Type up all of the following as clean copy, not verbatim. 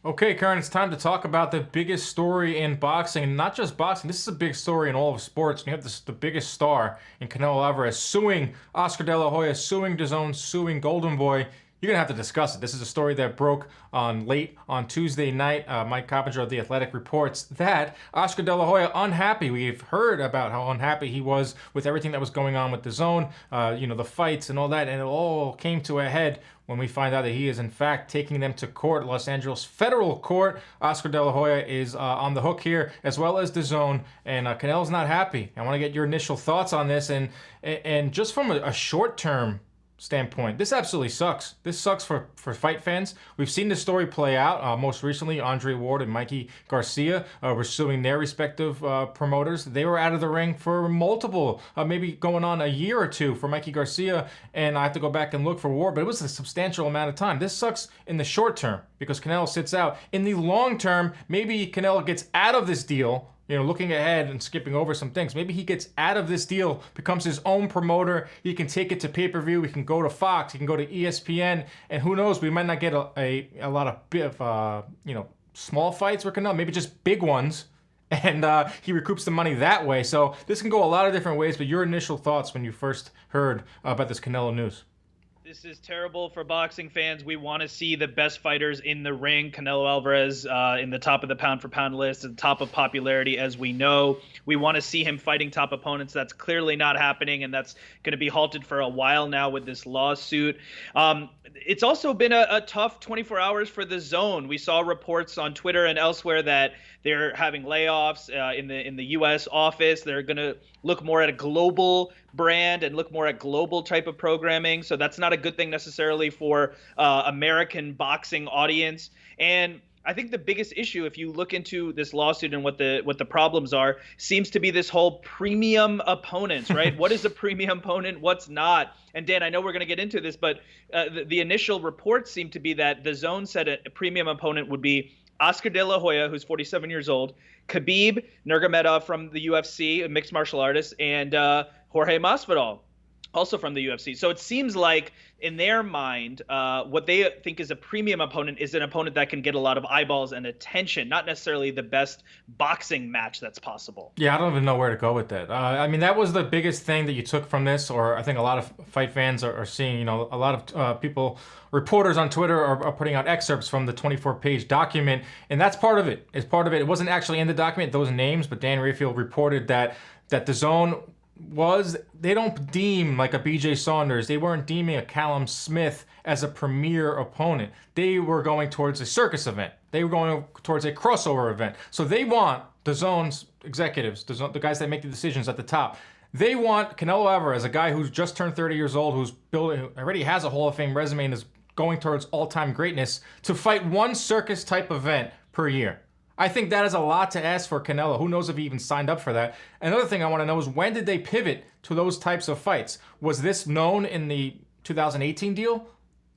Okay, Curran, it's time to talk about the biggest story in boxing, and not just boxing. This is a big story in all of sports. And you have the biggest star in Canelo Alvarez suing Oscar De La Hoya, suing Dazn, suing Golden Boy. You're gonna have to discuss it. This is a story that broke on late on Tuesday night. Mike Coppinger of The Athletic reports that Oscar De La Hoya unhappy. We've heard about how unhappy he was with everything that was going on with Dazn, the fights and all that, and it all came to a head when we find out that he is in fact taking them to court, Los Angeles federal court. Oscar De La Hoya is on the hook here, as well as DAZN, and Canelo's not happy. I want to get your initial thoughts on this, and just from a short-term standpoint, this absolutely sucks. This sucks for fight fans. We've seen this story play out. Most recently, Andre Ward and Mikey Garcia were suing their respective promoters. They were out of the ring for multiple, maybe going on a year or two for Mikey Garcia, and I have to go back and look for Ward, but it was a substantial amount of time. This sucks in the short term because Canelo sits out. In the long term, maybe Canelo gets out of this deal. Looking ahead and skipping over some things. Maybe he gets out of this deal, becomes his own promoter. He can take it to pay-per-view. He can go to Fox. He can go to ESPN. And who knows, we might not get a lot of small fights with Canelo. Maybe just big ones. And he recoups the money that way. So this can go a lot of different ways. But your initial thoughts when you first heard about this Canelo news? This is terrible for boxing fans. We want to see the best fighters in the ring. Canelo Alvarez in the top of the pound-for-pound list, at the top of popularity, as we know. We want to see him fighting top opponents. That's clearly not happening, and that's going to be halted for a while now with this lawsuit. It's also been a tough 24 hours for DAZN. We saw reports on Twitter and elsewhere that they're having layoffs in the U.S. office. They're going to look more at a global brand and look more at global type of programming. So that's not a good thing necessarily for American boxing audience. And I think the biggest issue, if you look into this lawsuit and what the problems are, seems to be this whole premium opponents, right? What is a premium opponent? What's not? And Dan, I know we're going to get into this, but the initial reports seem to be that DAZN said a premium opponent would be Oscar De La Hoya, who's 47 years old, Khabib Nurmagomedov from the UFC, a mixed martial artist, and Jorge Masvidal, also from the UFC. So it seems like in their mind, what they think is a premium opponent is an opponent that can get a lot of eyeballs and attention, not necessarily the best boxing match that's possible. Yeah, I don't even know where to go with that. I mean, that was the biggest thing that you took from this, or I think a lot of fight fans are seeing. A lot of people, reporters on Twitter are putting out excerpts from the 24-page document, and that's part of it. It's part of it. It wasn't actually in the document, those names, but Dan Rayfield reported that DAZN they don't deem like a BJ Saunders. They weren't deeming a Callum Smith as a premier opponent. They were going towards a circus event. They were going towards a crossover event. So they want DAZN's executives, the guys that make the decisions at the top. They want Canelo Alvarez, a guy who's just turned 30 years old, who's already has a Hall of Fame resume and is going towards all-time greatness, to fight one circus type event per year. I think that is a lot to ask for Canelo. Who knows if he even signed up for that? Another thing I want to know is, when did they pivot to those types of fights? Was this known in the 2018 deal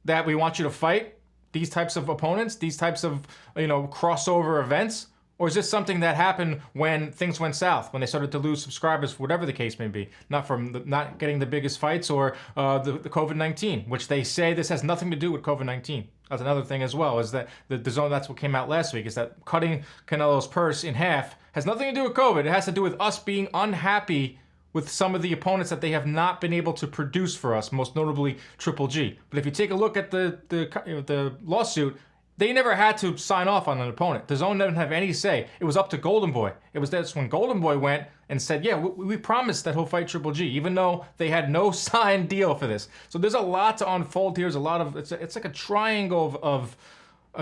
that we want you to fight these types of opponents, these types of crossover events? Or is this something that happened when things went south, when they started to lose subscribers, whatever the case may be, not getting the biggest fights, or the COVID-19, which they say this has nothing to do with COVID-19. That's another thing as well, is that the DAZN, that's what came out last week, is that cutting Canelo's purse in half has nothing to do with COVID. It has to do with us being unhappy with some of the opponents that they have not been able to produce for us, most notably Triple G. But if you take a look at the lawsuit, they never had to sign off on an opponent. DAZN didn't have any say. It was up to Golden Boy. That's when Golden Boy went and said, yeah, we promised that he'll fight Triple G, even though they had no signed deal for this. So there's a lot to unfold here. There's a lot of, it's like a triangle of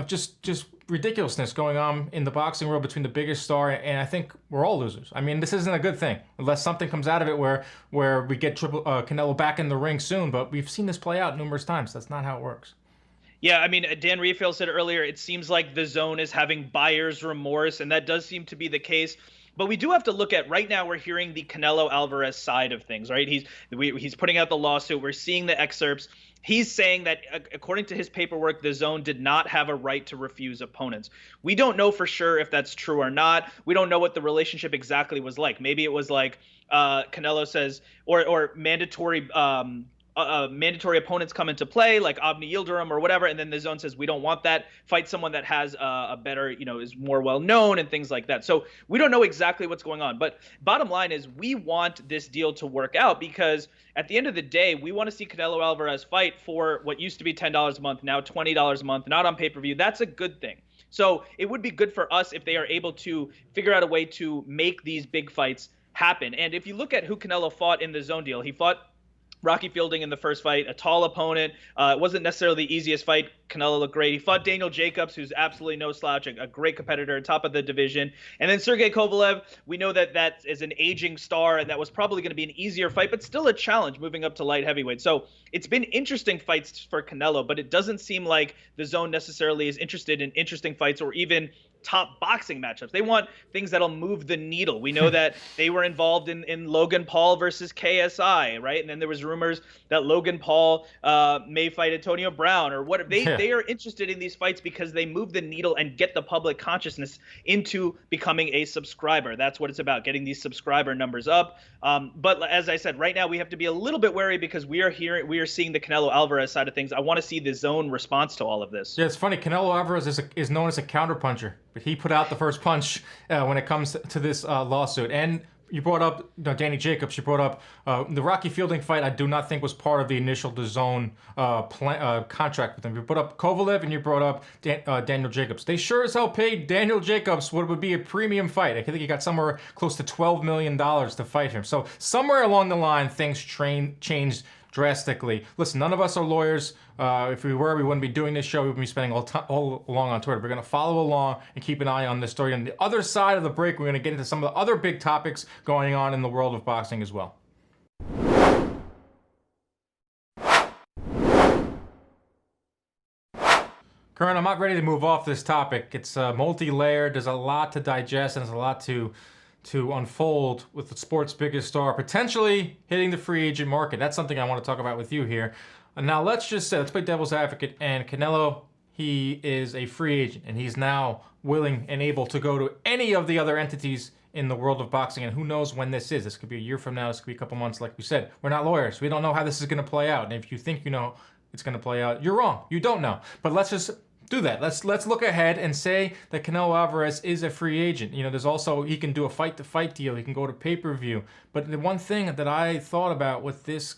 just ridiculousness going on in the boxing world between the biggest star, and I think we're all losers. I mean, this isn't a good thing unless something comes out of it where we get Canelo back in the ring soon. But we've seen this play out numerous times. That's not how it works. Yeah, I mean, Dan Rayfield said earlier, it seems like DAZN is having buyer's remorse, and that does seem to be the case. But we do have to look at, right now we're hearing the Canelo Alvarez side of things, right? He's putting out the lawsuit. We're seeing the excerpts. He's saying that, according to his paperwork, DAZN did not have a right to refuse opponents. We don't know for sure if that's true or not. We don't know what the relationship exactly was like. Maybe it was like Canelo says, or mandatory mandatory opponents come into play, like Avni Yildirim or whatever, and then the zone says we don't want that. Fight someone that has a better, is more well known and things like that. So we don't know exactly what's going on, but bottom line is we want this deal to work out, because at the end of the day, we want to see Canelo Alvarez fight for what used to be $10 a month, now $20 a month, not on pay-per-view. That's a good thing. So it would be good for us if they are able to figure out a way to make these big fights happen. And if you look at who Canelo fought in the zone deal, he fought Rocky Fielding in the first fight, a tall opponent. It wasn't necessarily the easiest fight. Canelo looked great. He fought Daniel Jacobs, who's absolutely no slouch, a great competitor, top of the division. And then Sergey Kovalev, we know that is an aging star, and that was probably going to be an easier fight, but still a challenge moving up to light heavyweight. So it's been interesting fights for Canelo, but it doesn't seem like the zone necessarily is interested in interesting fights or even top boxing matchups. They want things that'll move the needle. We know that they were involved in Logan Paul versus KSI, right? And then there was rumors that Logan Paul may fight Antonio Brown or whatever. They are interested in these fights because they move the needle and get the public consciousness into becoming a subscriber. That's what it's about, getting these subscriber numbers up. But as I said, right now we have to be a little bit wary because we are seeing the Canelo Alvarez side of things. I want to see the zone response to all of this. Yeah, it's funny. Canelo Alvarez is known as a counterpuncher, but he put out the first punch when it comes to this lawsuit. And you brought up Danny Jacobs. You brought up the Rocky Fielding fight. I do not think was part of the initial DAZN contract with him. You brought up Kovalev and you brought up Daniel Jacobs. They sure as hell paid Daniel Jacobs what would be a premium fight. I think he got somewhere close to $12 million to fight him. So somewhere along the line, things changed drastically. Listen, none of us are lawyers. If we were, we wouldn't be doing this show. We would be spending all along on Twitter. We're going to follow along and keep an eye on this story. On the other side of the break, we're going to get into some of the other big topics going on in the world of boxing as well. Curran, I'm not ready to move off this topic. It's multi-layered. There's a lot to digest and there's a lot to unfold with the sport's biggest star potentially hitting the free agent market. That's something I want to talk about with you here. And now let's play devil's advocate. And Canelo, he is a free agent and he's now willing and able to go to any of the other entities in the world of boxing. And who knows when this is. This could be a year from now. This could be a couple months. Like we said, we're not lawyers. We don't know how this is going to play out. And if you think you know it's going to play out, you're wrong. You don't know. But let's just do that. Let's look ahead and say that Canelo Alvarez is a free agent. There's also, he can do a fight-to-fight deal. He can go to pay-per-view. But the one thing that I thought about with this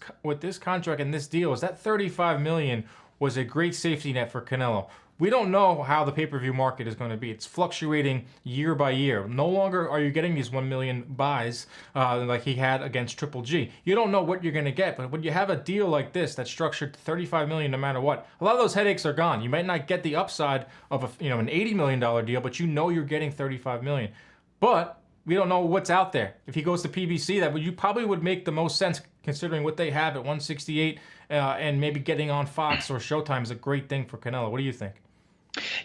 contract and this deal is that $35 million was a great safety net for Canelo. We don't know how the pay-per-view market is going to be. It's fluctuating year by year. No longer are you getting these 1 million buys like he had against Triple G. You don't know what you're going to get, but when you have a deal like this that's structured to $35 million no matter what, a lot of those headaches are gone. You might not get the upside of an $80 million deal, but you know you're getting $35 million. But we don't know what's out there. If he goes to PBC, that you probably would make the most sense considering what they have at 168, and maybe getting on Fox or Showtime is a great thing for Canelo. What do you think?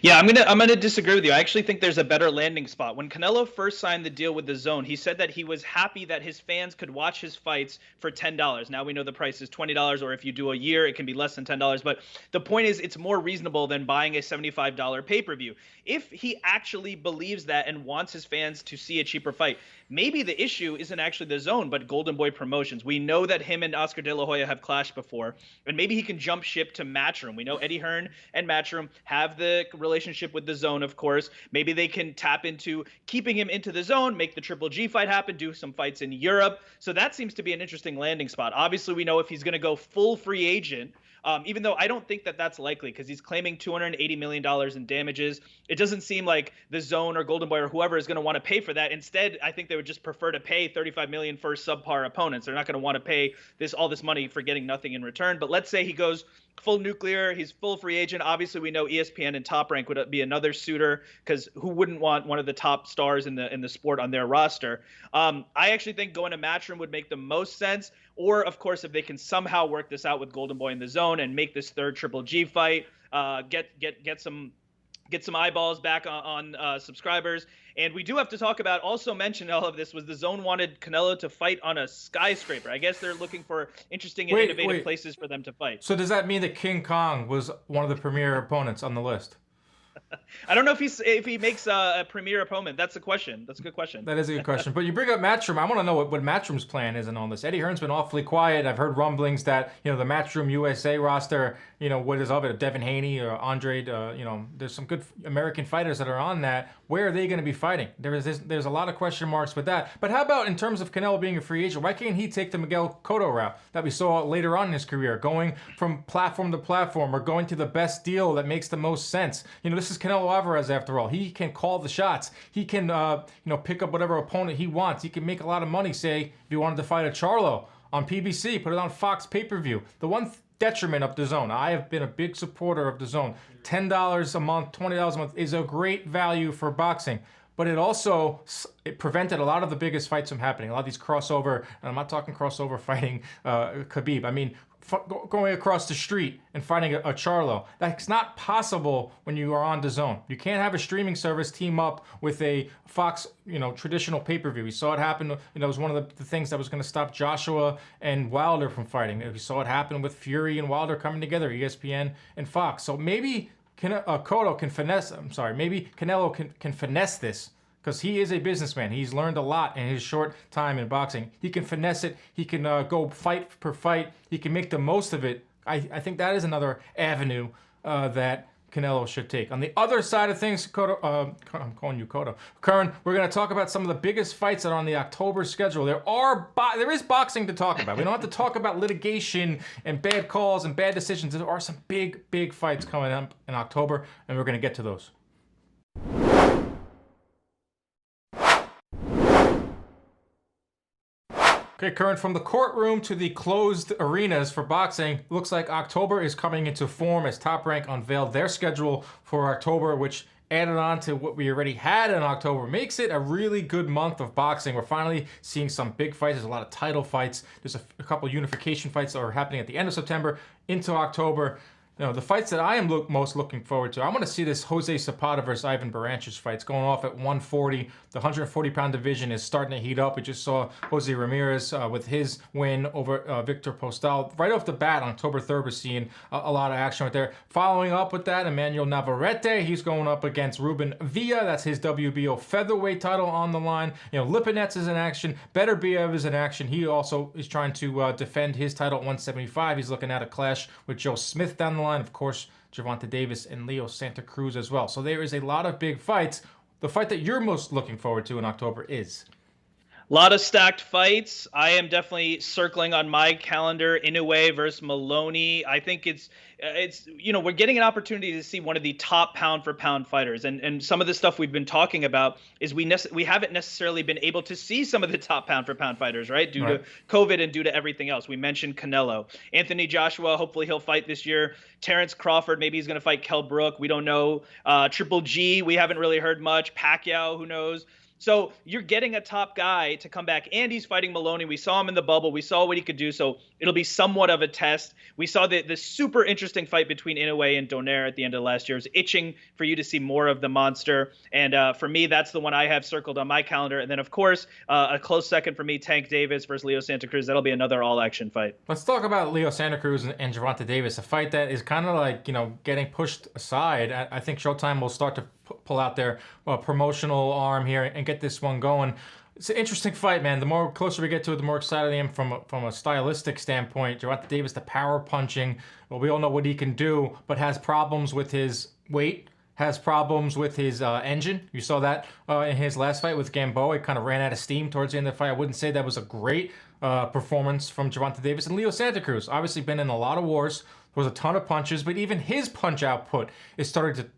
Yeah, I'm gonna disagree with you. I actually think there's a better landing spot. When Canelo first signed the deal with DAZN, he said that he was happy that his fans could watch his fights for $10. Now we know the price is $20, or if you do a year, it can be less than $10. But the point is, it's more reasonable than buying a $75 pay-per-view. If he actually believes that and wants his fans to see a cheaper fight, maybe the issue isn't actually DAZN, but Golden Boy Promotions. We know that him and Oscar De La Hoya have clashed before, and maybe he can jump ship to Matchroom. We know Eddie Hearn and Matchroom have the relationship with DAZN, of course. Maybe they can tap into keeping him into the zone, make the Triple G fight happen, do some fights in Europe. So that seems to be an interesting landing spot. Obviously, we know if he's going to go full free agent, even though I don't think that that's likely because he's claiming $280 million in damages. It doesn't seem like the Zone or Golden Boy or whoever is going to want to pay for that. Instead, I think they would just prefer to pay $35 million for subpar opponents. They're not going to want to pay all this money for getting nothing in return. But let's say he goes full nuclear, he's full free agent. Obviously, we know ESPN and Top Rank would be another suitor because who wouldn't want one of the top stars in the sport on their roster? I actually think going to Matchroom would make the most sense. Or, of course, if they can somehow work this out with Golden Boy in the Zone and make this third Triple G fight, get some eyeballs back on subscribers. And we do have to talk about, also mention all of this, was the Zone wanted Canelo to fight on a skyscraper. I guess they're looking for interesting and innovative places for them to fight. So does that mean that King Kong was one of the premier opponents on the list? I don't know if he makes a premier opponent. That's the question. That's a good question. That is a good question. But you bring up Matchroom. I want to know what Matchroom's plan is in all this. Eddie Hearn's been awfully quiet. I've heard rumblings that, the Matchroom USA roster, what is of it? Devin Haney or Andre, there's some good American fighters that are on that. Where are they going to be fighting? There's a lot of question marks with that. But how about in terms of Canelo being a free agent? Why can't he take the Miguel Cotto route that we saw later on in his career, going from platform to platform or going to the best deal that makes the most sense? This is Canelo Alvarez after all. He can call the shots. He can, pick up whatever opponent he wants. He can make a lot of money, say, if he wanted to fight a Charlo on PBC, put it on Fox pay-per-view. The one detriment of DAZN, I have been a big supporter of DAZN. $10 a month, $20 a month is a great value for boxing. But it prevented a lot of the biggest fights from happening. A lot of these crossover, and I'm not talking crossover fighting Khabib. I mean, going across the street and fighting a Charlo. That's not possible when you are on DAZN. You can't have a streaming service team up with a Fox, traditional pay-per-view. We saw it happen. It was one of the things that was going to stop Joshua and Wilder from fighting. We saw it happen with Fury and Wilder coming together, ESPN and Fox. So maybe Cotto can finesse. Maybe Canelo can finesse this. Because he is a businessman. He's learned a lot in his short time in boxing. He can finesse it. He can go fight per fight. He can make the most of it. I think that is another avenue that Canelo should take. On the other side of things, Cotto, I'm calling you Cotto. Curran, we're going to talk about some of the biggest fights that are on the October schedule. There is boxing to talk about. We don't have to talk about litigation and bad calls and bad decisions. There are some big fights coming up in October, and we're going to get to those. Okay, Curran, from the courtroom to the closed arenas for boxing, looks like October is coming into form as Top Rank unveiled their schedule for October, which added on to what we already had in October, makes it a really good month of boxing. We're finally seeing some big fights. There's a lot of title fights. There's a couple unification fights that are happening at the end of September into October. The fights that I am most looking forward to, I want to see this Jose Zapata versus Ivan Baranchy's fights going off at 140. The 140-pound division is starting to heat up. We just saw Jose Ramirez with his win over Victor Postal. Right off the bat, on October 3rd, we're seeing a lot of action right there. Following up with that, Emmanuel Navarrete, he's going up against Ruben Villa. That's his WBO featherweight title on the line. Lipinets is in action. Beterbiev is in action. He also is trying to defend his title at 175. He's looking at a clash with Joe Smith down the line. Of course, Gervonta Davis and Leo Santa Cruz as well. So there is a lot of big fights. The fight that you're most looking forward to in October is? A lot of stacked fights. I am definitely circling on my calendar Inoue versus Maloney. I think it's we're getting an opportunity to see one of the top pound for pound fighters, and some of the stuff we've been talking about is we haven't necessarily been able to see some of the top pound for pound fighters, right? Due to COVID and due to everything else. We mentioned Canelo, Anthony Joshua. Hopefully he'll fight this year. Terrence Crawford, maybe he's going to fight Kell Brook. We don't know. Triple G, we haven't really heard much. Pacquiao, who knows? So you're getting a top guy to come back, and he's fighting Maloney. We saw him in the bubble. We saw what he could do, so it'll be somewhat of a test. We saw the super interesting fight between Inoue and Donaire at the end of last year. I was itching for you to see more of the monster, and for me, that's the one I have circled on my calendar. And then, of course, a close second for me, Tank Davis versus Leo Santa Cruz. That'll be another all-action fight. Let's talk about Leo Santa Cruz and Gervonta Davis, a fight that is kind of like, getting pushed aside. I think Showtime will start to pull out their promotional arm here and get this one going. It's an interesting fight, man. The more closer we get to it, the more excited I am from a stylistic standpoint. Gervonta Davis, the power punching. Well, we all know what he can do, but has problems with his weight, has problems with his engine. You saw that in his last fight with Gamboa. It kind of ran out of steam towards the end of the fight. I wouldn't say that was a great performance from Gervonta Davis. And Leo Santa Cruz, obviously been in a lot of wars. There was a ton of punches, but even his punch output is starting to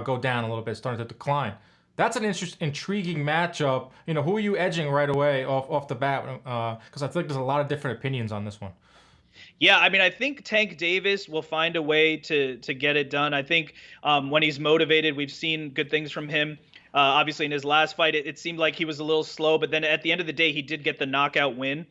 go down a little bit, starting to decline. That's an intriguing matchup. Who are you edging right away off the bat? Because I feel like there's a lot of different opinions on this one. Yeah, I mean, I think Tank Davis will find a way to get it done. I think when he's motivated, we've seen good things from him. Obviously, in his last fight, it seemed like he was a little slow, but then at the end of the day, he did get the knockout win.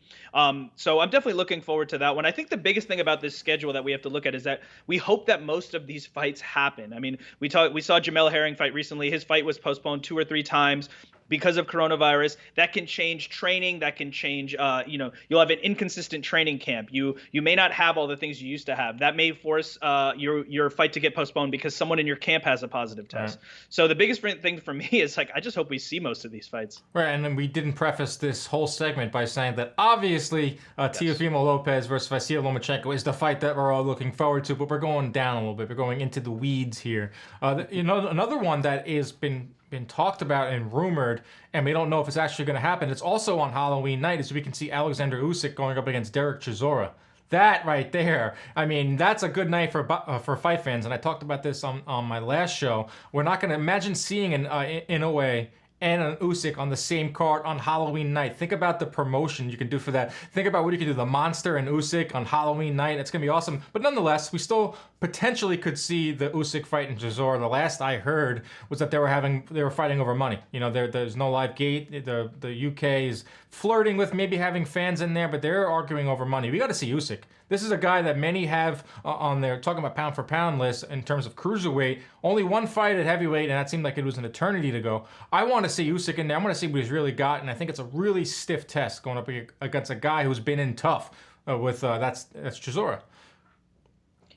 So I'm definitely looking forward to that one. I think the biggest thing about this schedule that we have to look at is that we hope that most of these fights happen. I mean, we saw Jamel Herring fight recently. His fight was postponed 2 or 3 times. because of coronavirus. That can change training. That can change, you'll have an inconsistent training camp. You may not have all the things you used to have. That may force your fight to get postponed because someone in your camp has a positive test. Right. So the biggest thing for me is like, I just hope we see most of these fights. Right, and then we didn't preface this whole segment by saying that obviously Teofimo Lopez versus Vasyl Lomachenko is the fight that we're all looking forward to, but we're going down a little bit. We're going into the weeds here. Another one that has been talked about and rumored, and we don't know if it's actually going to happen. It's also on Halloween night, as we can see Alexander Usyk going up against Derek Chisora. That right there, I mean, that's a good night for fight fans. And I talked about this on my last show. We're not going to imagine seeing an Inoue and an Usyk on the same card on Halloween night. Think about the promotion you can do for that. Think about what you can do, the Monster and Usyk on Halloween night. It's going to be awesome. But nonetheless, we still potentially could see the Usyk fight in Chisora. The last I heard was that they were fighting over money. You know, there's no live gate. The UK is flirting with maybe having fans in there, but they're arguing over money. We got to see Usyk. This is a guy that many have on their talking about pound for pound list in terms of cruiserweight. Only one fight at heavyweight, and that seemed like it was an eternity to go. I want to see Usyk in there. I want to see what he's really got, and I think it's a really stiff test going up against a guy who's been in tough that's Chisora.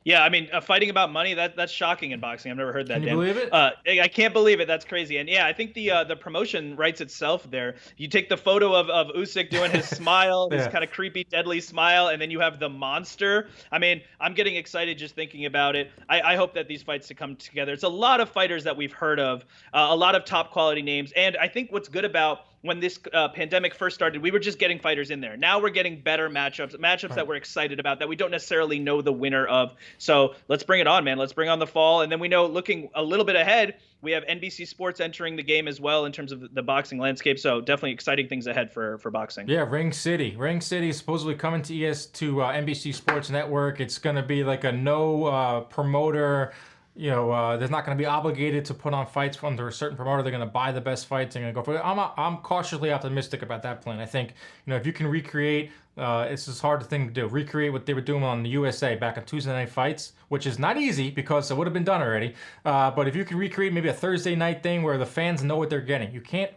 Yeah, I mean, fighting about money, that's shocking in boxing. I've never heard that. Can you believe it? I can't believe it. That's crazy. And yeah, I think the promotion writes itself there. You take the photo of Usyk doing his smile, his kind of creepy, deadly smile, and then you have the monster. I mean, I'm getting excited just thinking about it. I hope that these fights to come together. It's a lot of fighters that we've heard of, a lot of top quality names. And I think what's good about when this pandemic first started, we were just getting fighters in there. Now we're getting better matchups right. That we're excited about that we don't necessarily know the winner of. So let's bring it on, man. Let's bring on the fall. And then we know, looking a little bit ahead, we have NBC Sports entering the game as well in terms of the boxing landscape. So definitely exciting things ahead for boxing. Yeah, Ring City is supposedly coming to NBC Sports Network. It's going to be like a no promoter. There's not going to be obligated to put on fights under a certain promoter. They're going to buy the best fights. They're going to go for it. I'm cautiously optimistic about that plan. I think, if you can recreate, it's just hard thing to do. Recreate what they were doing on the USA back on Tuesday Night Fights, which is not easy because it would have been done already. But if you can recreate maybe a Thursday night thing where the fans know what they're getting, you can't,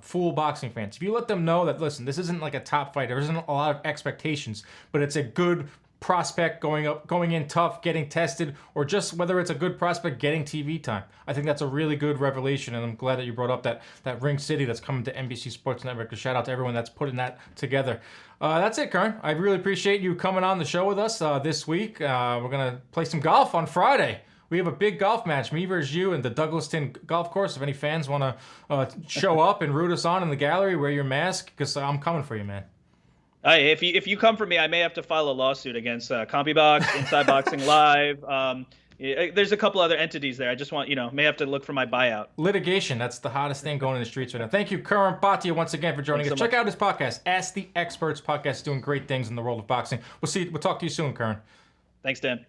fool boxing fans. If you let them know that, listen, this isn't like a top fight. There isn't a lot of expectations, but it's a good prospect going in tough, getting tested, or just whether it's a good prospect getting TV time. I think that's a really good revelation, and I'm glad that you brought up that Ring City that's coming to NBC Sports Network. A shout out to everyone that's putting that together. That's it, Curran. I really appreciate you coming on the show with us this week. We're going to play some golf on Friday. We have a big golf match, me versus you, and the Douglaston Golf Course. If any fans want to show up and root us on in the gallery, wear your mask, because I'm coming for you, man. Hey, if you come for me, I may have to file a lawsuit against CompuBox, Inside Boxing Live. There's a couple other entities there. I just want, may have to look for my buyout. Litigation, that's the hottest thing going in the streets right now. Thank you, Curran Bhatia, once again for joining us. Check out his podcast, Ask the Experts podcast, doing great things in the world of boxing. We'll talk to you soon, Curran. Thanks, Dan.